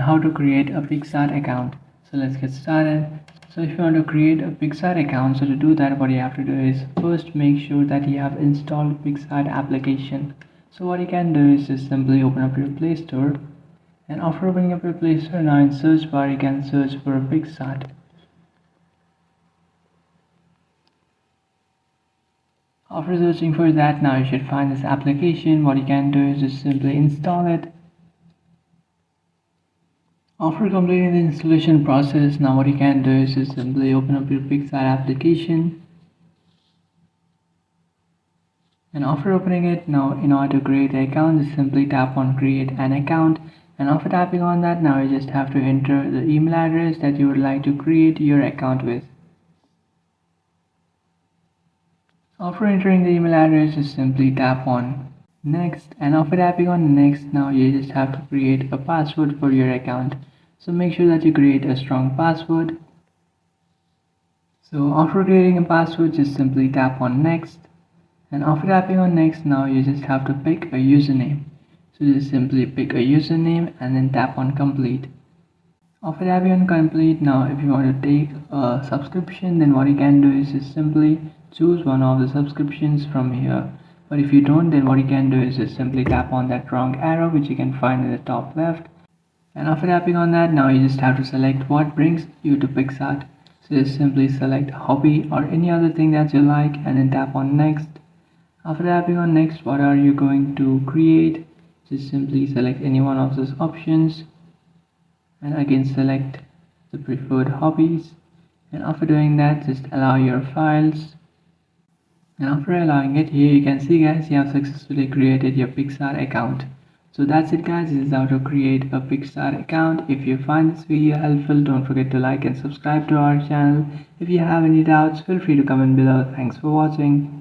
How to create a Picsart account. So let's get started. So if you want to create a Picsart account, so to do that, what you have to do is first make sure that you have installed Picsart application. So what you can do is just simply open up your Play Store, and after opening up your Play Store, now in search bar you can search for a Picsart. After searching for that, now you should find this application. What you can do is just simply install it. After completing the installation process, now what you can do is just simply open up your Picsart application. And after opening it, now in order to create an account, just simply tap on create an account. And after tapping on that, now you just have to enter the email address that you would like to create your account with. After entering the email address, just simply tap on next, and after tapping on next, now you just have to create a password for your account. So make sure that you create a strong password. So after creating a password, just simply tap on next, and after tapping on next, now you just have to pick a username. So just simply pick a username and then tap on complete. After tapping on complete, now if you want to take a subscription, then what you can do is just simply choose one of the subscriptions from here. But if you don't, then what you can do is just simply tap on that wrong arrow which you can find in the top left. And after tapping on that, now you just have to select what brings you to Picsart. So just simply select hobby or any other thing that you like and then tap on next. After tapping on next, what are you going to create? Just simply select any one of those options and again select the preferred hobbies, and after doing that, just allow your files. And after allowing it, here you can see guys, you have successfully created your Picsart account. So that's it guys, this is how to create a Picsart account. If you find this video helpful, don't forget to like and subscribe to our channel. If you have any doubts, feel free to comment below. Thanks for watching.